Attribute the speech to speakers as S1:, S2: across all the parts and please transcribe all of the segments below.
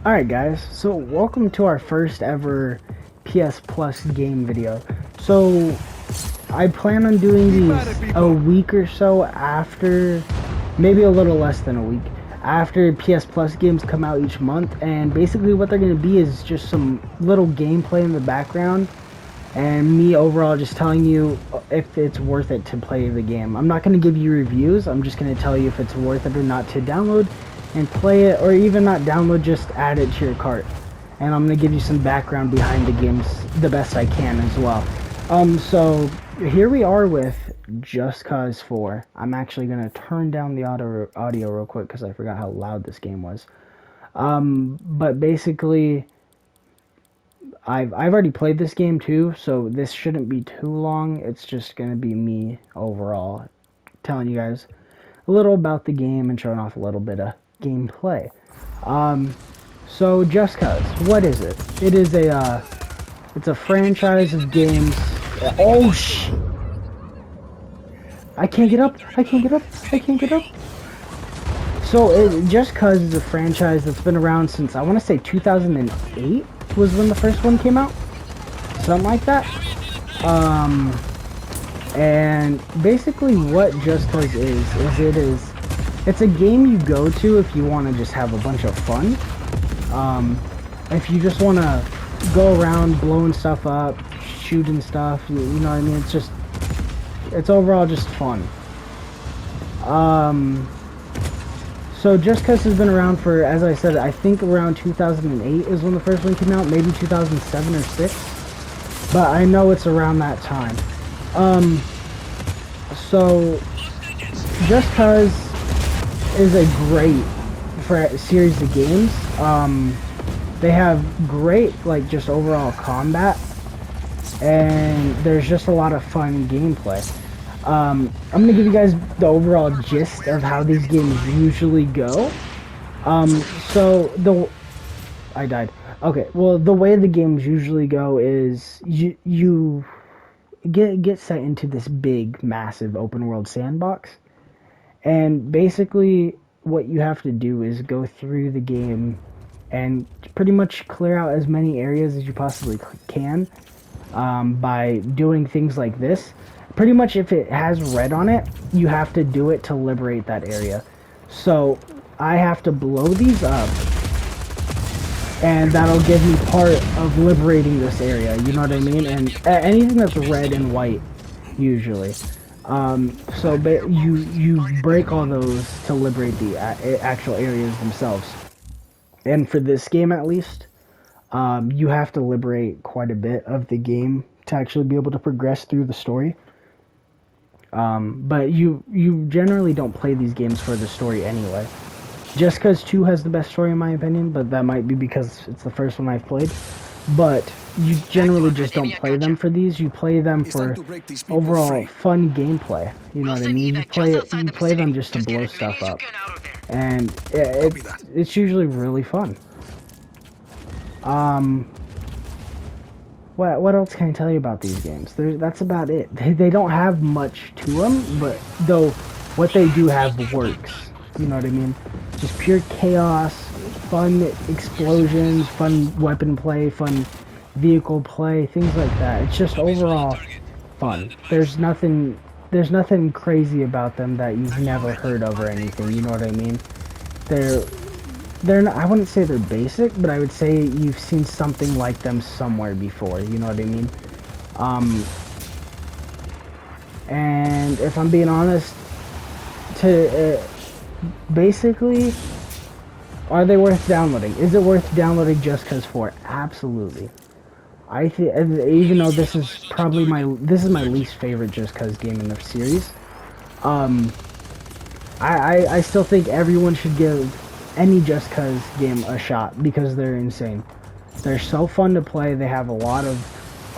S1: Alright guys, so welcome to our first ever PS Plus game video. So I plan on doing these a week or so after, maybe a little less than a week, after PS Plus games come out each month, and basically what they're going to be is just some little gameplay in the background and me overall just telling you if it's worth it to play the game. I'm not going to give you reviews, I'm just going to tell you if it's worth it or not to download and play it, or even not download, just add it to your cart. And I'm going to give you some background behind the games the best I can as well. So here we are with Just Cause 4. I'm actually going to turn down the audio real quick because I forgot how loud this game was. But basically, I've already played this game too, so this shouldn't be too long. It's just going to be me overall telling you guys a little about the game and showing off a little bit of gameplay. So Just Cause, what is it? It is it's a franchise of games. Oh shit! I can't get up! I can't get up! I can't get up! So Just Cause is a franchise that's been around since, I want to say 2008 was when the first one came out, something like that. And basically what Just Cause is it's a game you go to if you want to just have a bunch of fun. If you just want to go around blowing stuff up, shooting stuff, you know what I mean? It's overall just fun. So Just Cause has been around for, as I said, I think around 2008 is when the first one came out, maybe 2007 or 6, but I know it's around that time. So Just Cause is a great series of games. They have great, like, just overall combat, and there's just a lot of fun gameplay. I'm gonna give you guys the overall gist of how these games usually go. I died. Okay, well, the way the games usually go is you get set into this big, massive open world sandbox, and basically what you have to do is go through the game and pretty much clear out as many areas as you possibly can, by doing things like this. Pretty much if it has red on it, you have to do it to liberate that area. So I have to blow these up, and that'll give me part of liberating this area, you know what I mean? And anything that's red and white, usually. So you break all those to liberate the actual areas themselves. And for this game at least, you have to liberate quite a bit of the game to actually be able to progress through the story. But you generally don't play these games for the story anyway. Just Cause 2 has the best story in my opinion, but that might be because it's the first one I've played. But you generally just don't play them for these. You play them for overall fun gameplay. You know what I mean? You play them just to blow stuff up, and it's usually really fun. What else can I tell you about these games? That's about it. They don't have much to them, but though what they do have works. You know what I mean? Just pure chaos, fun explosions, fun weapon play, fun vehicle play, things like that. It's just overall fun. There's nothing crazy about them that you've never heard of or anything. You know what I mean? They're not, I wouldn't say they're basic, but I would say you've seen something like them somewhere before, you know what I mean? And if I'm being honest, basically, are they worth downloading? Is it worth downloading Just Cause 4? Absolutely. I think, even though this is probably my least favorite Just Cause game in the series, I still think everyone should give any Just Cause game a shot because they're insane. They're so fun to play. They have a lot of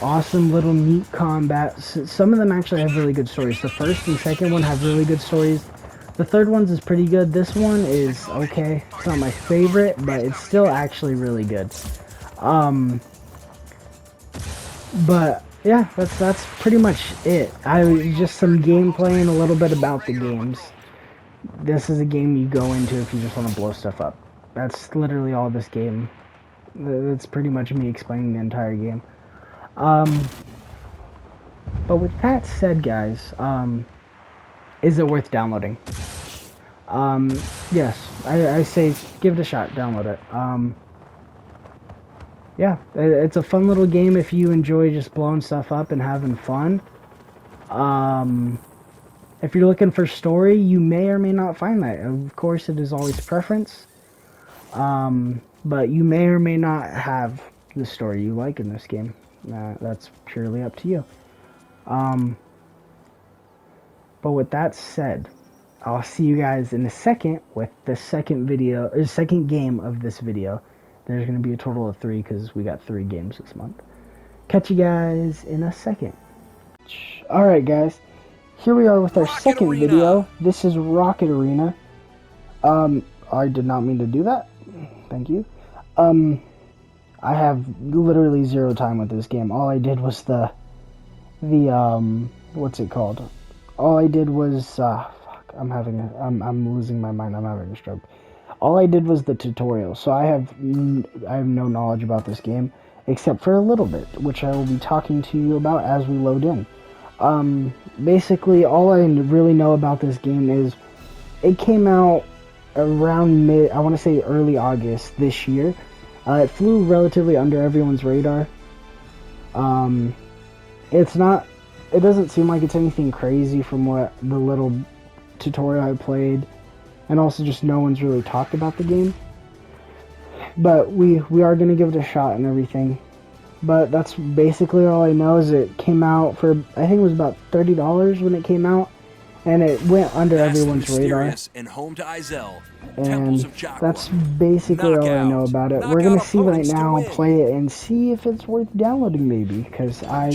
S1: awesome little neat combat. Some of them actually have really good stories. The first and second one have really good stories. The third one's is pretty good. This one is okay. It's not my favorite, but it's still actually really good. But yeah, that's pretty much it. Just some gameplay and a little bit about the games. This is a game you go into if you just want to blow stuff up. That's literally all this game. That's pretty much me explaining the entire game. But with that said, guys, is it worth downloading? Yes, I say give it a shot, download it. Yeah, it's a fun little game if you enjoy just blowing stuff up and having fun. If you're looking for story, you may or may not find that. Of course, it is always preference. But you may or may not have the story you like in this game. That's purely up to you. But with that said, I'll see you guys in a second with the second video, or second game of this video. There's going to be a total of 3 because we got 3 games this month. Catch you guys in a second. Alright guys, here we are with our second video. This is Rocket Arena. I did not mean to do that. Thank you. I have literally 0 time with this game. All I did was the what's it called? All I did was, fuck, I'm losing my mind, I'm having a stroke. All I did was the tutorial, so I have no knowledge about this game, except for a little bit, which I will be talking to you about as we load in. Basically, all I really know about this game is, it came out around I want to say early August this year. It flew relatively under everyone's radar. It doesn't seem like it's anything crazy from what the little tutorial I played, and also just no one's really talked about the game. But we are going to give it a shot and everything. But that's basically all I know. Is it came out for, I think it was about $30 when it came out, and it went under everyone's radar.
S2: And home to Izel,
S1: and that's basically all I know about it. We're gonna see right now, play it, and see if it's worth downloading, maybe, because I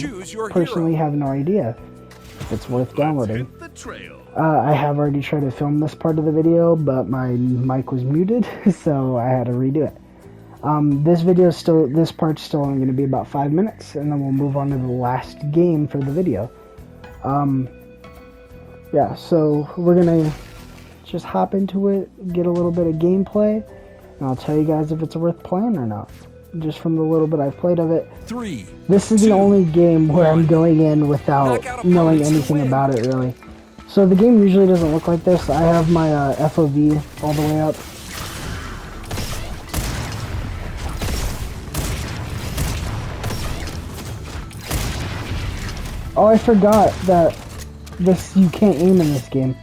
S1: personally have no idea if it's worth downloading. I have already tried to film this part of the video, but my mic was muted, so I had to redo it. This part's still only going to be about 5 minutes, and then we'll move on to the last game for the video. Yeah, so we're gonna just hop into it, get a little bit of gameplay, and I'll tell you guys if it's worth playing or not. Just from the little bit I've played of it. This is the only game where I'm going in without knowing anything about it, really. So the game usually doesn't look like this. I have my FOV all the way up. Oh, I forgot that you can't aim in this game.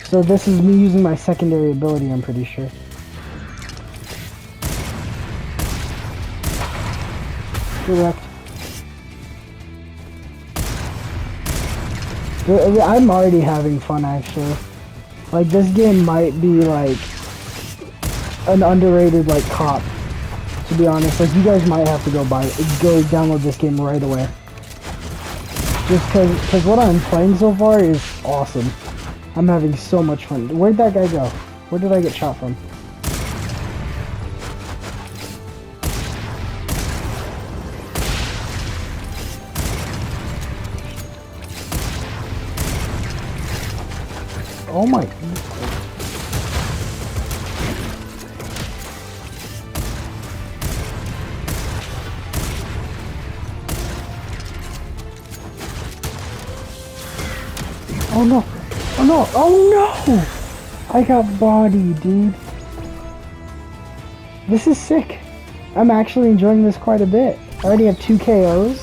S1: So this is me using my secondary ability, I'm pretty sure. Correct. I'm already having fun, actually. Like, this game might be, like, an underrated, like, cop. To be honest, like, you guys might have to go download this game right away. Just because what I'm playing so far is awesome. I'm having so much fun. Where'd that guy go? Where did I get shot from? Oh my... Oh no! Oh no! Oh no! I got bodied, dude. This is sick. I'm actually enjoying this quite a bit. I already have 2 KOs.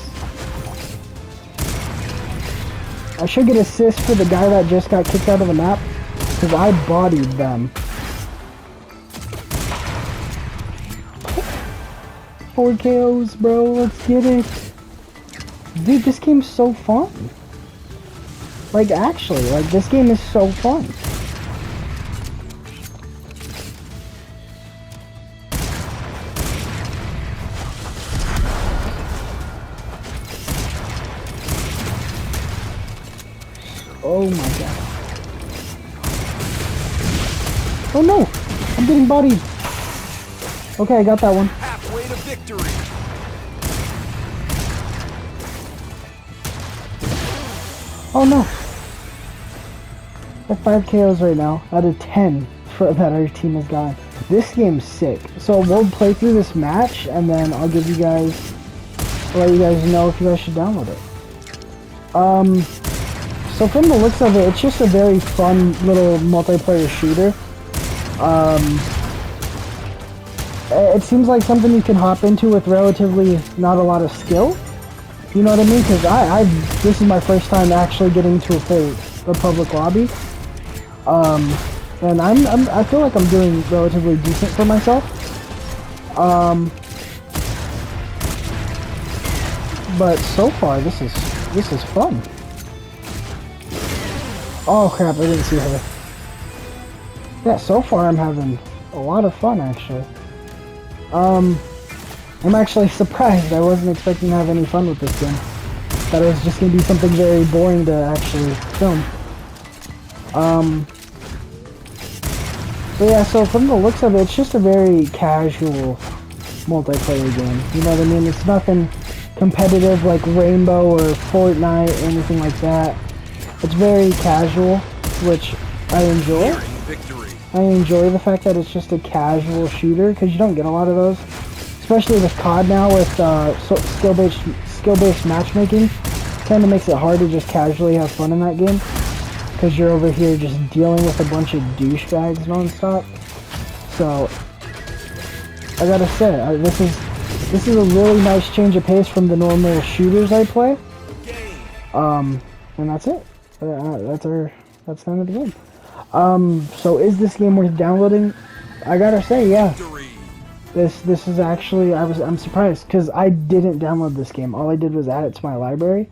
S1: I should get assist for the guy that just got kicked out of the map, because I bodied them. 4 KOs, bro. Let's get it. Dude, this game's so fun. Like, actually, like, this game is so fun. Oh my god. Oh no! I'm getting bodied! Okay, I got that one.
S2: Halfway to victory.
S1: Oh no! I have 5 KOs right now, out of 10 that our team has got. this game's sick. So we'll play through this match, and then I'll give you guys, let you guys know if you guys should download it. So from the looks of it, it's just a very fun little multiplayer shooter. It seems like something you can hop into with relatively not a lot of skill. You know what I mean? Because this is my first time actually getting to a public lobby. And I feel like I'm doing relatively decent for myself. But so far, this is fun. Oh crap! I didn't see her. Yeah, so far I'm having a lot of fun actually. I'm actually surprised. I wasn't expecting to have any fun with this game. Thought it was just gonna be something very boring to actually film. So yeah, so from the looks of it, it's just a very casual multiplayer game. You know what I mean? It's nothing competitive like Rainbow or Fortnite or anything like that. It's very casual, which I enjoy.
S2: Victory.
S1: I enjoy the fact that it's just a casual shooter, because you don't get a lot of those. Especially with COD now, with skill-based matchmaking. Kind of makes it hard to just casually have fun in that game. Because you're over here just dealing with a bunch of douchebags non-stop. So, I gotta say, this is a really nice change of pace from the normal shooters I play. And that's it. That's the end of the game. So is this game worth downloading? I gotta say, yeah. This is actually, I'm surprised, because I didn't download this game. All I did was add it to my library.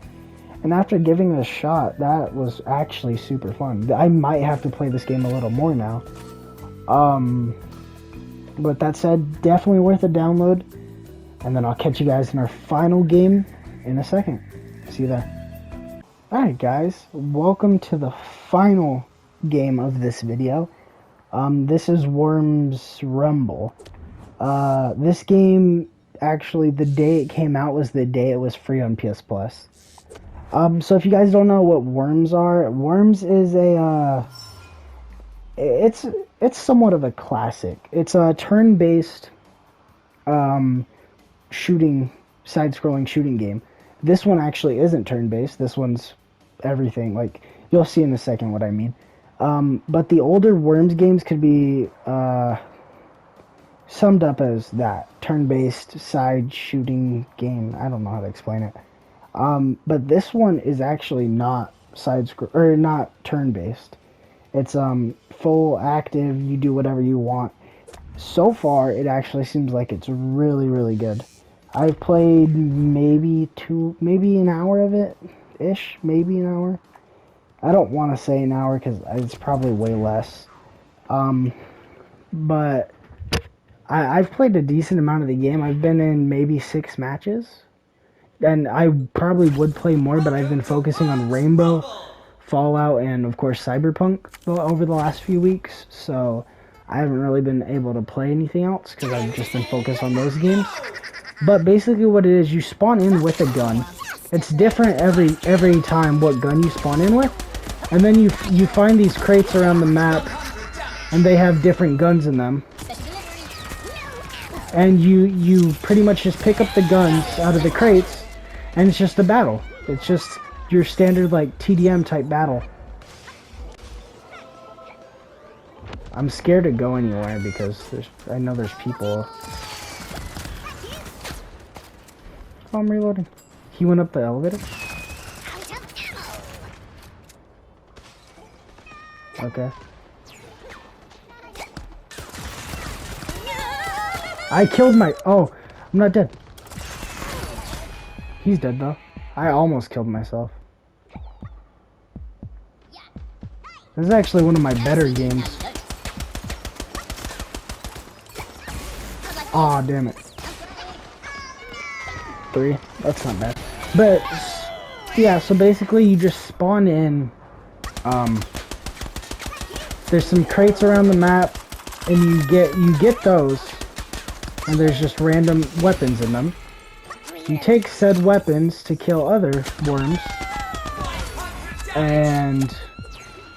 S1: And after giving it a shot, that was actually super fun. I might have to play this game a little more now. But that said, definitely worth a download. And then I'll catch you guys in our final game in a second. See you there. Alright guys, welcome to the final game of this video. This is Worms Rumble. This game, actually, the day it came out was the day it was free on PS Plus. So if you guys don't know what Worms are, Worms is it's somewhat of a classic. It's a turn-based, side-scrolling shooting game. This one actually isn't turn-based. This one's everything. Like, you'll see in a second what I mean. But the older Worms games could be summed up as that. Turn-based, side-shooting game. I don't know how to explain it. But this one is actually not not turn-based. It's full active, you do whatever you want. So far, it actually seems like it's really, really good. I've played maybe an hour of it, ish, maybe an hour. I don't want to say an hour because it's probably way less. But I've played a decent amount of the game. I've been in maybe 6 matches. And I probably would play more, but I've been focusing on Rainbow, Fallout, and of course Cyberpunk over the last few weeks. So I haven't really been able to play anything else because I've just been focused on those games. But basically what it is, you spawn in with a gun. It's different every time what gun you spawn in with. And then you find these crates around the map, and they have different guns in them. And you pretty much just pick up the guns out of the crates, and it's just a battle. It's just your standard, like, TDM type battle. I'm scared to go anywhere because I know there's people. Oh, I'm reloading. He went up the elevator? Okay. I killed my... Oh, I'm not dead. He's dead, though. I almost killed myself. This is actually one of my better games. Aw, damn it. 3. That's not bad. But, yeah, so basically you just spawn in. There's some crates around the map, and you get those. And there's just random weapons in them. You take said weapons to kill other worms, and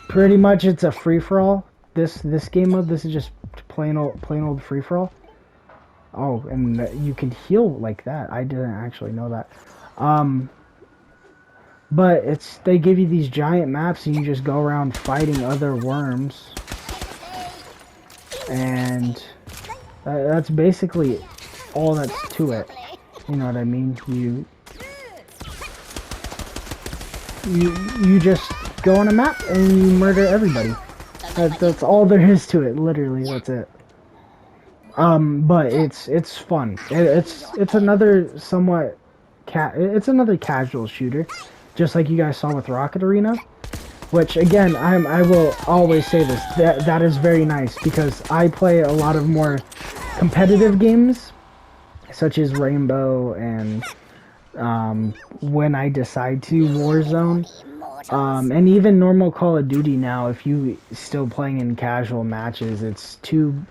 S1: pretty much it's a free-for-all. This game mode, this is just plain old free for all. Oh, and you can heal like that. I didn't actually know that. But they give you these giant maps and you just go around fighting other worms. And that's basically all that's to it. You know what I mean? You just go on a map and you murder everybody. That's all there is to it. Literally, that's it. But it's fun. It's another somewhat it's another casual shooter, just like you guys saw with Rocket Arena. Which again, I will always say this. That is very nice because I play a lot of more competitive games, such as Rainbow and when I decide to Warzone. And even normal Call of Duty now, if you still playing in casual matches, it's too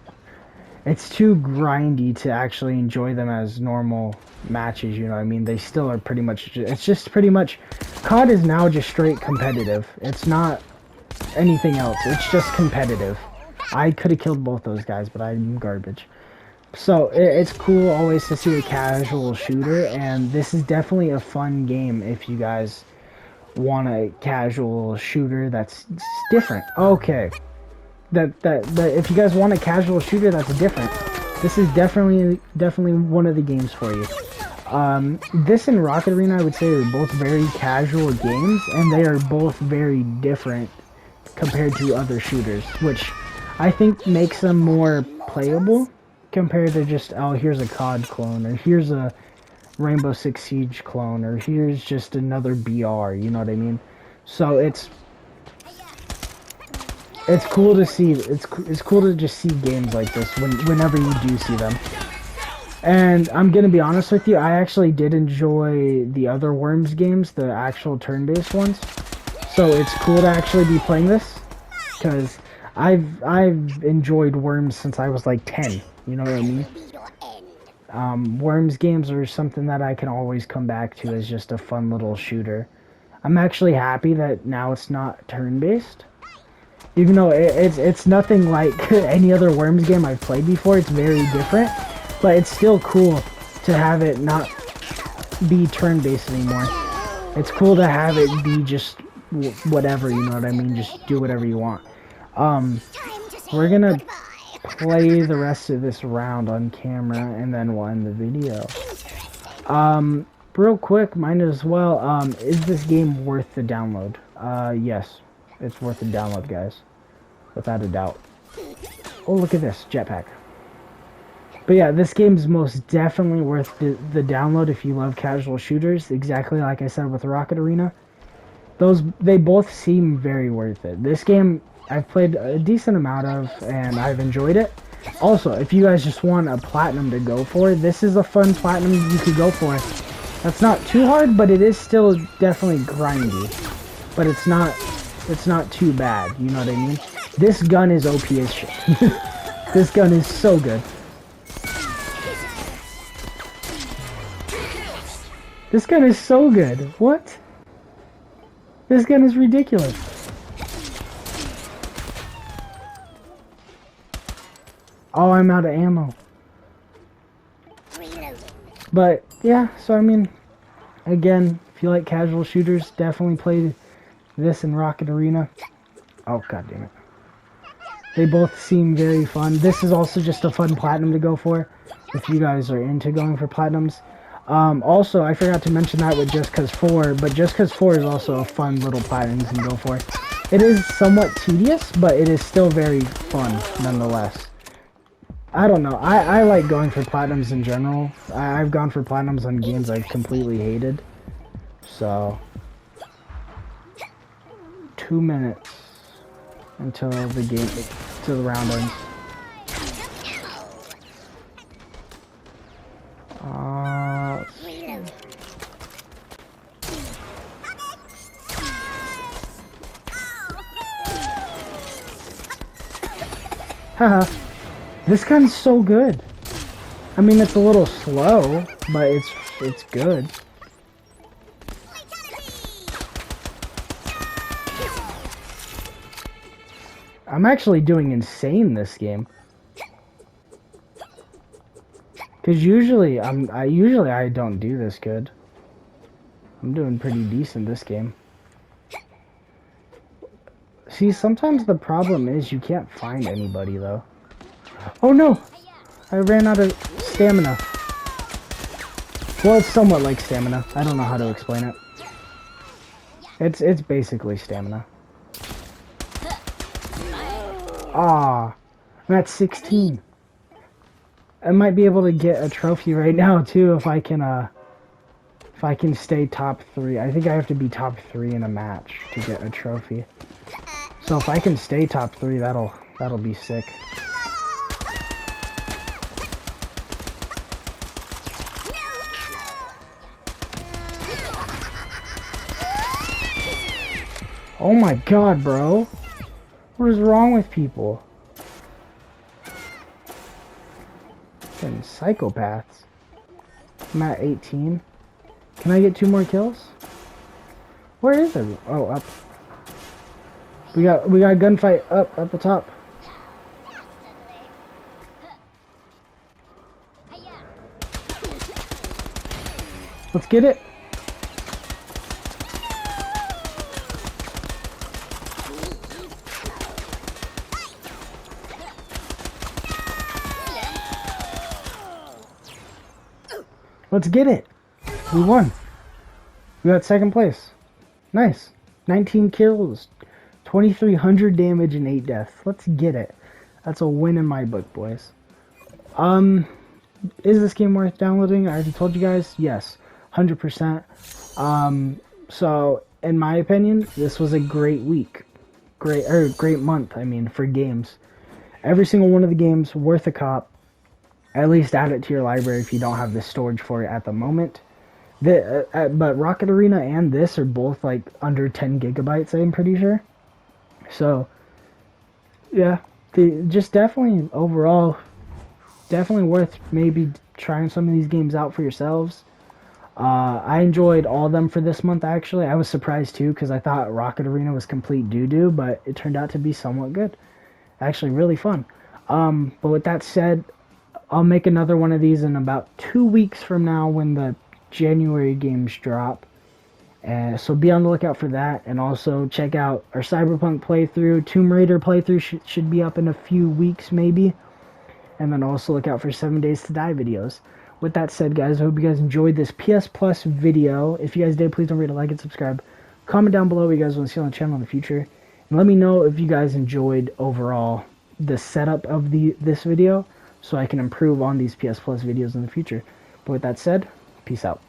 S1: grindy to actually enjoy them as normal matches, you know what I mean? They still are pretty much, it's just pretty much, COD is now just straight competitive. It's not anything else, it's just competitive. I could have killed both those guys, but I'm garbage. So, it's cool always to see a casual shooter, and this is definitely a fun game if you guys want a casual shooter that's different. Okay. That if you guys want a casual shooter that's different, this is definitely one of the games for you. This and Rocket Arena, I would say, are both very casual games, and they are both very different compared to other shooters, which I think makes them more playable compared to just, oh, here's a COD clone, or here's a Rainbow Six Siege clone, or here's just another BR, you know what I mean? So it's cool to see. It's cool to just see games like this whenever you do see them. And I'm gonna be honest with you, I actually did enjoy the other Worms games, the actual turn-based ones. So it's cool to actually be playing this, because I've enjoyed Worms since I was like 10. You know what I mean? Worms games are something that I can always come back to as just a fun little shooter. I'm actually happy that now it's not turn-based. Even though it's nothing like any other Worms game I've played before, it's very different. But it's still cool to have it not be turn-based anymore. It's cool to have it be just whatever, you know what I mean? Just do whatever you want. We're gonna play the rest of this round on camera, and then we'll end the video. Real quick, might as well, is this game worth the download? Yes. It's worth the download, guys. Without a doubt. Oh, look at this. Jetpack. But yeah, this game's most definitely worth the download if you love casual shooters. Exactly like I said with Rocket Arena. They both seem very worth it. This game, I've played a decent amount of, and I've enjoyed it. Also, if you guys just want a platinum to go for, this is a fun platinum you could go for. That's not too hard, but it is still definitely grindy. But it's not too bad, you know what I mean? This gun is OP as shit. This gun is so good. This gun is so good. What? This gun is ridiculous. Oh, I'm out of ammo. But, yeah, so I mean, again, if you like casual shooters, definitely play this and Rocket Arena. Oh, god damn it. They both seem very fun. This is also just a fun platinum to go for, if you guys are into going for platinums. Also, I forgot to mention that with Just Cause 4, but Just Cause 4 is also a fun little platinum you can go for. It is somewhat tedious, but it is still very fun, nonetheless. I don't know, I like going for platinums in general. I've gone for platinums on games I've completely hated. So, 2 minutes until the round ends. Haha, this gun's so good. I mean, it's a little slow, but it's good. I'm actually doing insane this game. Because usually I don't do this good. I'm doing pretty decent this game. See, sometimes the problem is you can't find anybody though. Oh no! I ran out of stamina. Well, it's somewhat like stamina. I don't know how to explain it. It's basically stamina. Ah, I'm at 16. I might be able to get a trophy right now too if I can stay top 3. I think I have to be top 3 in a match to get a trophy. So if I can stay top 3, that'll be sick. Oh my god, bro. What is wrong with people? Fucking psychopaths. I'm at 18. Can I get 2 more kills? Where is it? Oh, up. We got a gunfight up the top. Let's get it. Let's get it. We won. We got 2nd place. Nice. 19 kills. 2,300 damage and 8 deaths. Let's get it. That's a win in my book, boys. Is this game worth downloading? I already told you guys. Yes. 100%. So, in my opinion, this was a great week. Great month, I mean, for games. Every single one of the games worth a cop. At least add it to your library if you don't have the storage for it at the moment. But Rocket Arena and this are both like under 10 gigabytes, I'm pretty sure. So, yeah, just definitely overall, definitely worth maybe trying some of these games out for yourselves. I enjoyed all of them for this month, actually. I was surprised too because I thought Rocket Arena was complete doo-doo, but it turned out to be somewhat good. Actually, really fun. But with that said, I'll make another one of these in about 2 weeks from now when the January games drop. So be on the lookout for that. And also check out our Cyberpunk playthrough. Tomb Raider playthrough should be up in a few weeks maybe. And then also look out for 7 Days to Die videos. With that said, guys, I hope you guys enjoyed this PS Plus video. If you guys did, please don't forget to like and subscribe. Comment down below what you guys want to see on the channel in the future. And let me know if you guys enjoyed overall the setup of this video, so I can improve on these PS Plus videos in the future. But with that said, peace out.